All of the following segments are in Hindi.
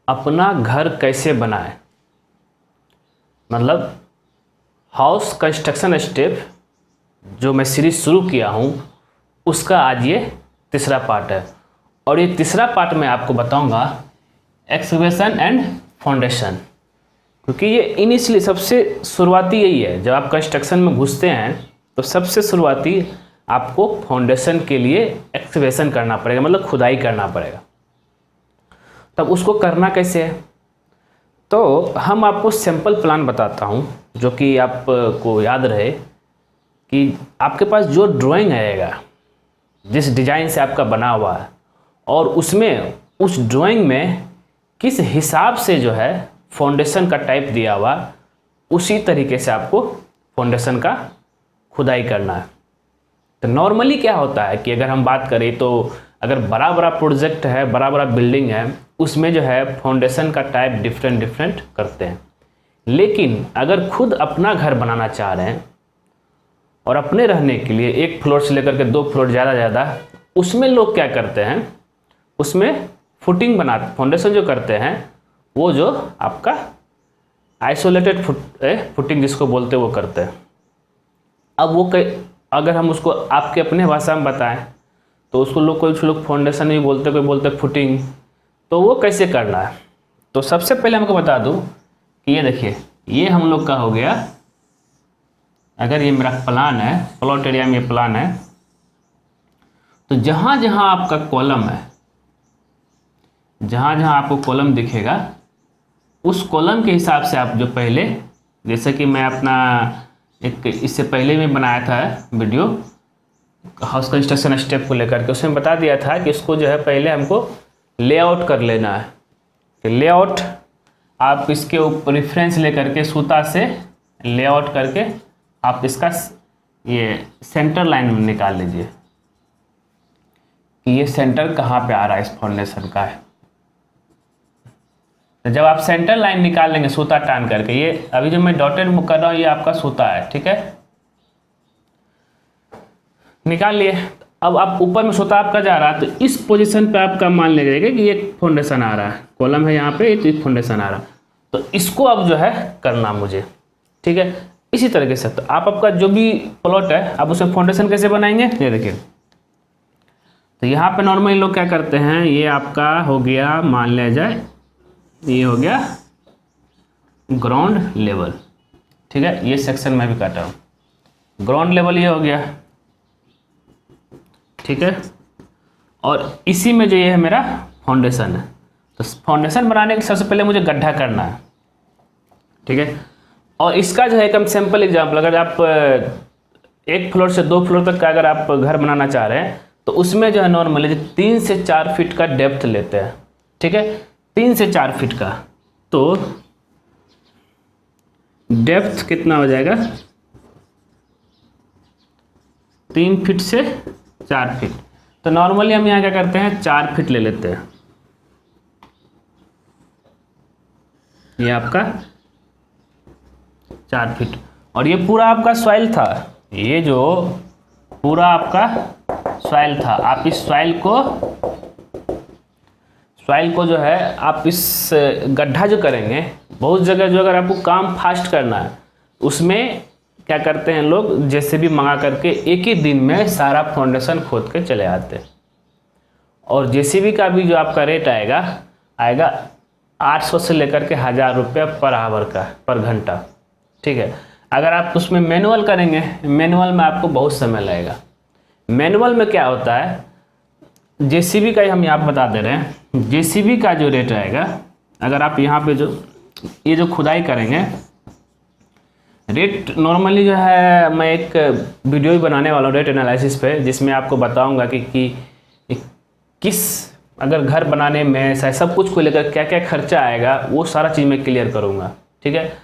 अपना घर कैसे बनाएं, मतलब हाउस कंस्ट्रक्शन स्टेप जो मैं सीरीज शुरू किया हूँ उसका आज ये तीसरा पार्ट है। और ये तीसरा पार्ट में आपको बताऊंगा एक्सकेवेशन एंड फाउंडेशन, क्योंकि ये इनिशियली सबसे शुरुआती यही है। जब आप कंस्ट्रक्शन में घुसते हैं तो सबसे शुरुआती आपको फाउंडेशन के लिए एक्सकेवेशन करना पड़ेगा, मतलब खुदाई करना पड़ेगा। तब उसको करना कैसे है, तो हम आपको सिंपल प्लान बताता हूँ जो कि आपको याद रहे कि आपके पास जो ड्राइंग आएगा, जिस डिज़ाइन से आपका बना हुआ है, और उसमें उस ड्राइंग में किस हिसाब से जो है फाउंडेशन का टाइप दिया हुआ, उसी तरीके से आपको फाउंडेशन का खुदाई करना है। तो नॉर्मली क्या होता है कि अगर हम बात करें तो अगर बड़ा बड़ा प्रोजेक्ट है, बड़ा बड़ा बिल्डिंग है, उसमें जो है फाउंडेशन का टाइप डिफरेंट डिफरेंट करते हैं। लेकिन अगर खुद अपना घर बनाना चाह रहे हैं और अपने रहने के लिए 1 फ्लोर से लेकर के 2 फ्लोर ज़्यादा, उसमें लोग क्या करते हैं, उसमें फुटिंग बनाते, फाउंडेशन जो करते हैं वो जो आपका आइसोलेटेड फुटिंग जिसको बोलते हैं वो करते हैं। अब वो अगर हम उसको आपके अपने भाषा में बताएं तो उसको कुछ लोग फाउंडेशन भी बोलते, कोई बोलते फाउटिंग। तो वो कैसे करना है, तो सबसे पहले हमको बता दूं कि ये देखिए, ये हम लोग का हो गया। अगर ये मेरा प्लान है, प्लॉट एरिया में ये प्लान है, तो जहाँ जहाँ आपका कॉलम है, जहाँ जहाँ आपको कॉलम दिखेगा, उस कॉलम के हिसाब से आप जो पहले, जैसे कि मैं अपना एक इससे पहले में बनाया था वीडियो हाउस कंस्ट्रक्शन स्टेप को लेकर के, उसमें बता दिया था कि इसको जो है पहले हमको लेआउट कर लेना है। कि लेआउट आप इसके ऊपर रेफरेंस लेकर के सूता से लेआउट करके आप इसका ये सेंटर लाइन में निकाल लीजिए कि ये सेंटर कहाँ पे आ रहा है इस फाउंडेशन का है। तो जब आप सेंटर लाइन निकाल लेंगे सूता टान करके, ये अभी जो मैं डॉटेड कर रहा हूँ ये आपका सूता है, ठीक है, निकाल लिए। अब आप ऊपर में सूता आपका जा रहा है, तो इस पोजीशन पे आपका मान ले जाएगा कि ये फाउंडेशन आ रहा है, कॉलम है यहाँ पे, तो ये फाउंडेशन आ रहा है। तो इसको अब जो है करना मुझे, ठीक है। इसी तरीके से तो आप आपका जो भी प्लॉट है आप उसमें फाउंडेशन कैसे बनाएंगे, ये देखिए। तो यहाँ पे नॉर्मली लोग क्या करते हैं, ये आपका हो गया, मान लिया जाए ये हो गया ग्राउंड लेवल, ठीक है, ये सेक्शन में भी काटा हूँ, ग्राउंड लेवल ये हो गया, ठीक है। और इसी में जो ये है मेरा फाउंडेशन है। तो फाउंडेशन बनाने के सबसे पहले मुझे गड्ढा करना है, ठीक है। और इसका जो है एक हम सिंपल एग्जाम्पल, अगर आप 1 फ्लोर से 2 फ्लोर तक का अगर आप घर बनाना चाह रहे हैं तो उसमें जो है नॉर्मली 3 से 4 फीट का डेप्थ लेते हैं, ठीक है, 3 से 4 फीट का। तो डेप्थ कितना हो जाएगा, 3 फीट से 4 फीट। तो नॉर्मली हम यहाँ क्या करते हैं, 4 फीट ले लेते हैं। ये आपका 4 फीट, और ये पूरा आपका सॉइल था, ये जो पूरा आपका सॉइल था। आप इस सॉइल को जो है आप इस गड्ढा जो करेंगे, बहुत जगह जो अगर आपको काम फास्ट करना है उसमें क्या करते हैं लोग, जेसीबी मंगा करके एक ही दिन में सारा फाउंडेशन खोद के चले आते हैं। और जेसीबी का भी जो आपका रेट आएगा 800 से लेकर के 1000 रुपये पर आवर का, पर घंटा, ठीक है। अगर आप उसमें मैनुअल करेंगे, मैनुअल में आपको बहुत समय लगेगा। मैनुअल में क्या होता है, जेसीबी का ही हम यहाँ बता दे रहे हैं, जेसीबी का जो रेट आएगा, अगर आप यहाँ पे ये जो खुदाई करेंगे, रेट नॉर्मली जो है मैं एक वीडियो भी बनाने वाला हूँ रेट एनालिसिस पे, जिसमें आपको बताऊंगा कि किस अगर घर बनाने में सब कुछ को लेकर क्या क्या खर्चा आएगा, वो सारा चीज़ मैं क्लियर करूँगा, ठीक है।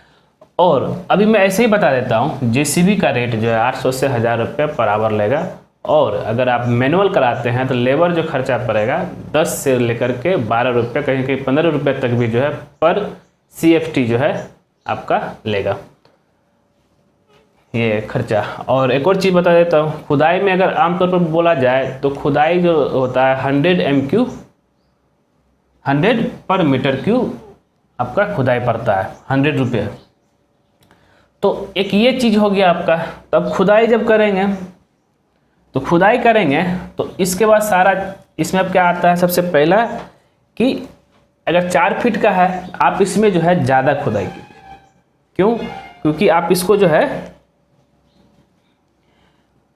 और अभी मैं ऐसे ही बता देता हूँ, जेसीबी का रेट जो है 800 से 1000 रुपये पर आवर लेगा। और अगर आप मैनुअल कराते हैं तो लेबर जो खर्चा पड़ेगा 10 से लेकर के 12 रुपये, कहीं कहीं 15 रुपये तक भी जो है पर CFT जो है आपका लेगा ये खर्चा। और एक और चीज़ बता देता हूँ, खुदाई में अगर आमतौर पर बोला जाए तो खुदाई जो होता है 100 MQ 100 पर मीटर क्यूब आपका खुदाई पड़ता है, 100 रुपये। तो एक ये चीज़ हो गया आपका। तब खुदाई जब करेंगे तो खुदाई करेंगे तो इसके बाद सारा इसमें अब क्या आता है, सबसे पहला कि अगर 4 फीट का है आप इसमें जो है ज़्यादा खुदाई कीजिए। क्यों? क्योंकि आप इसको जो है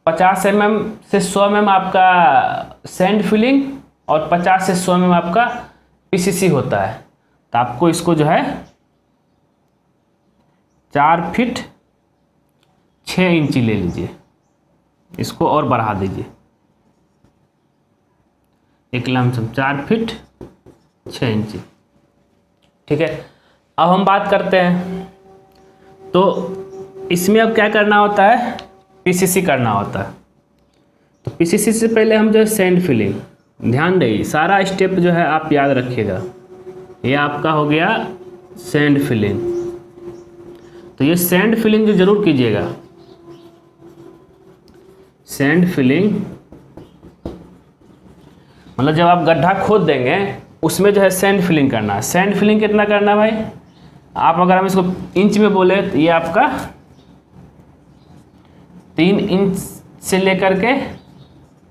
50 mm से 100 mm आपका सैंड फिलिंग और 50 से 100 mm आपका पीसीसी होता है। तो आपको इसको जो है 4 फीट 6 इंची ले लीजिए, इसको और बढ़ा दीजिए एक लमसम 4 फीट 6 इंची। ठीक है, अब हम बात करते हैं। तो इसमें अब क्या करना होता है, पीसीसी करना होता है। तो पीसीसी से पहले हम जो है सैंड फिलिंग, ध्यान देइए सारा स्टेप जो है आप याद रखिएगा। ये आपका हो गया सैंड फिलिंग। तो ये सैंड फिलिंग जो जरूर कीजिएगा, सैंड फिलिंग मतलब जब आप गड्ढा खोद देंगे उसमें जो है सैंड फिलिंग करना है। सैंड फिलिंग कितना करना है भाई, आप अगर हम इसको इंच में बोले तो ये आपका 3 इंच से लेकर के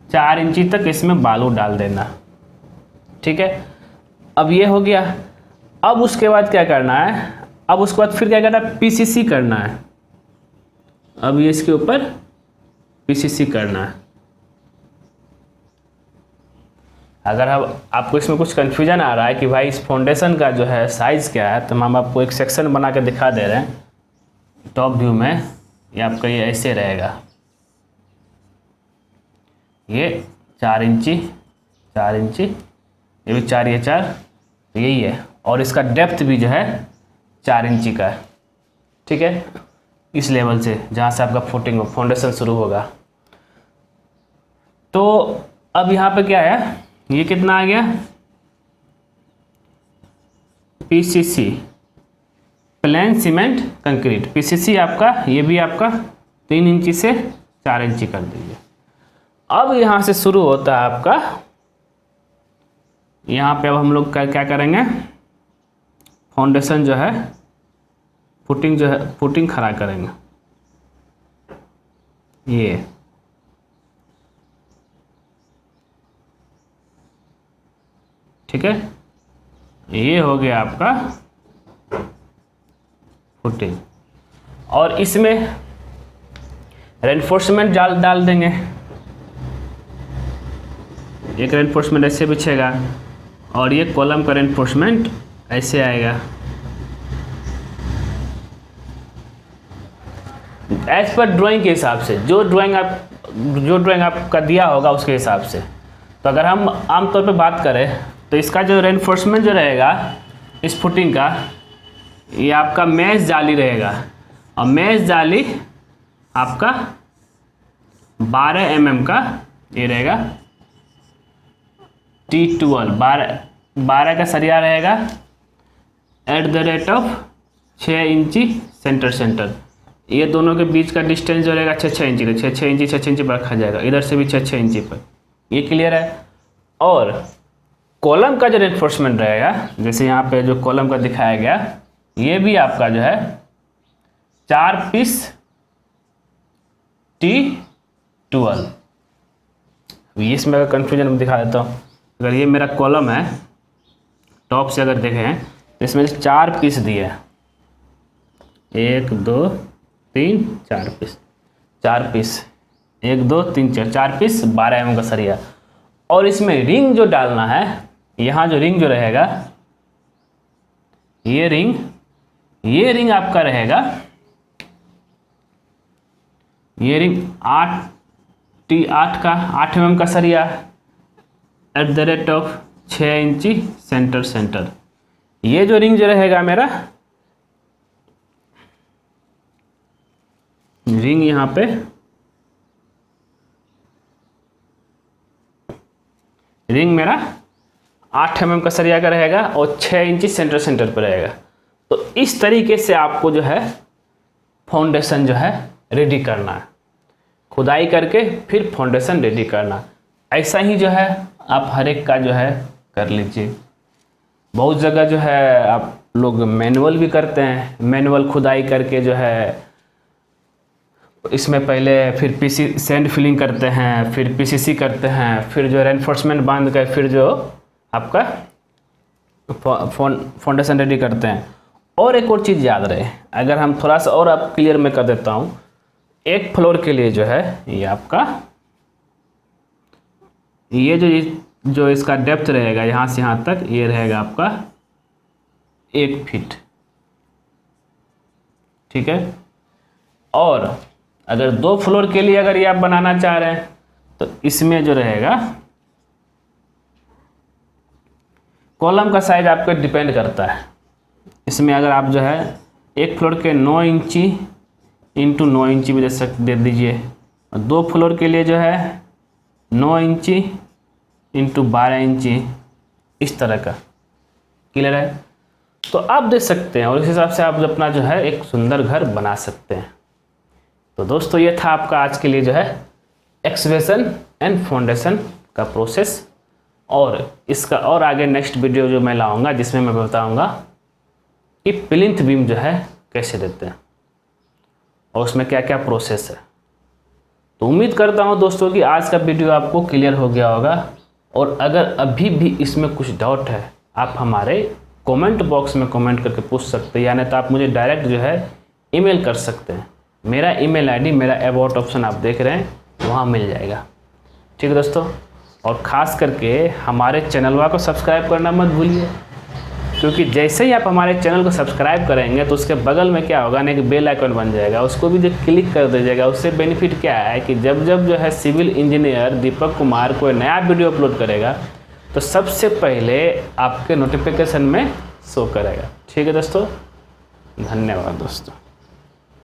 4 इंची तक इसमें बालू डाल देना। ठीक है, अब ये हो गया। अब उसके बाद क्या करना है, अब उसके बाद फिर क्या करना है, पीसीसी करना है। अब ये इसके ऊपर पीसीसी करना है। अगर हम आपको इसमें कुछ कन्फ्यूजन आ रहा है कि भाई इस फाउंडेशन का जो है साइज़ क्या है, तो हम आपको एक सेक्शन बना के दिखा दे रहे हैं टॉप व्यू में। ये आपका ये ऐसे रहेगा, ये 4 इंची 4 इंची, ये भी 4, ये 4, तो यही है। और इसका डेप्थ भी जो है 4 इंची का है। ठीक है, इस लेवल से जहाँ से आपका फुटिंग फाउंडेशन शुरू होगा। तो अब यहाँ पे क्या है, ये कितना आ गया, PCC plane cement concrete. PCC आपका ये भी आपका 3 इंची से 4 इंची कर दीजिए। अब यहाँ से शुरू होता है आपका, यहाँ पे अब हम लोग क्या करेंगे, फाउंडेशन जो है फुटिंग जो है फुटिंग खड़ा करेंगे। ये ठीक है, ये हो गया आपका फुटिंग। और इसमें रेनफोर्समेंट डाल देंगे। एक रेनफोर्समेंट ऐसे बिछेगा और ये कॉलम का रेनफोर्समेंट ऐसे आएगा। एज पर ड्राइंग के हिसाब से, जो ड्राइंग आपका दिया होगा उसके हिसाब से। तो अगर हम आमतौर पे बात करें तो इसका जो रेनफोर्समेंट जो रहेगा इस फुटिंग का, ये आपका मैश जाली रहेगा। और मैश जाली आपका 12 mm का ये रहेगा, T12 12 का सरिया रहेगा @ 6 इंची सेंटर। ये दोनों के बीच का डिस्टेंस जो रहेगा 6 इंची का, 6 इंची 6 इंची पर रखा जाएगा। इधर से भी 6 इंची पर। ये क्लियर है। और कॉलम का जो रेनफोर्समेंट रहेगा, जैसे यहाँ पे जो कॉलम का दिखाया गया, ये भी आपका जो है 4 पीस T12। इसमें अगर कन्फ्यूजन में दिखा देता हूँ, अगर ये मेरा कॉलम है, टॉप से अगर देखें तो इसमें 4 पीस दिए हैं, 1 2 3 4 पीस, 4 पीस 1 2 3 4 पीस 12 mm का सरिया। और इसमें रिंग जो डालना है, यहाँ जो रिंग जो रहेगा, ये रिंग आपका रहेगा, ये रिंग 8 का 8 mm का सरिया @ 6 इंची सेंटर। ये जो रिंग जो रहेगा मेरा, रिंग यहाँ पे रिंग मेरा 8 mm का सरिया का रहेगा और 6 इंची सेंटर पर रहेगा। तो इस तरीके से आपको जो है फाउंडेशन जो है रेडी करना है, खुदाई करके फिर फाउंडेशन रेडी करना। ऐसा ही जो है आप हर एक का जो है कर लीजिए। बहुत जगह जो है आप लोग मैनुअल भी करते हैं, मैनुअल खुदाई करके जो है इसमें पहले फिर पीसी सैंड फिलिंग करते हैं, फिर पीसीसी करते हैं, फिर जो रेनफोर्समेंट बांध कर फिर जो आपका फाउंडेशन रेडी करते हैं। और एक और चीज़ याद रहे, अगर हम थोड़ा सा और आप क्लियर में कर देता हूँ, एक फ्लोर के लिए जो है ये आपका ये जो इसका डेप्थ रहेगा यहाँ से यहाँ तक, ये रहेगा आपका 1 फीट, ठीक है। और अगर 2 फ्लोर के लिए अगर ये आप बनाना चाह रहे हैं तो इसमें जो रहेगा कॉलम का साइज आपका डिपेंड करता है। इसमें अगर आप जो है 1 फ्लोर के 9 इंची इंटू 9 इंची भी दे दीजिए, और 2 फ्लोर के लिए जो है 9 इंची इंटू 12 इंची, इस तरह का। क्लियर है? तो आप देख सकते हैं और इस हिसाब से आप अपना जो है एक सुंदर घर बना सकते हैं। तो दोस्तों ये था आपका आज के लिए जो है एक्सकेवेशन एंड फाउंडेशन का प्रोसेस, और इसका और आगे नेक्स्ट वीडियो जो मैं लाऊंगा जिसमें मैं बताऊंगा कि प्लिंथ बीम जो है कैसे देते हैं और उसमें क्या क्या प्रोसेस है। तो उम्मीद करता हूं दोस्तों कि आज का वीडियो आपको क्लियर हो गया होगा, और अगर अभी भी इसमें कुछ डाउट है आप हमारे कमेंट बॉक्स में कमेंट करके पूछ सकते हैं, या नहीं तो आप मुझे डायरेक्ट जो है ईमेल कर सकते हैं। मेरा ईमेल आईडी मेरा अबाउट ऑप्शन आप देख रहे हैं वहाँ मिल जाएगा, ठीक है दोस्तों। और ख़ास करके हमारे चैनलवा को सब्सक्राइब करना मत भूलिए, क्योंकि जैसे ही आप हमारे चैनल को सब्सक्राइब करेंगे तो उसके बगल में क्या होगा ना, एक बेल आइकन बन जाएगा, उसको भी जो क्लिक कर दीजिएगा। उससे बेनिफिट क्या है कि जब जब जो है सिविल इंजीनियर दीपक कुमार कोई नया वीडियो अपलोड करेगा तो सबसे पहले आपके नोटिफिकेशन में शो करेगा। ठीक है दोस्तों, धन्यवाद दोस्तों।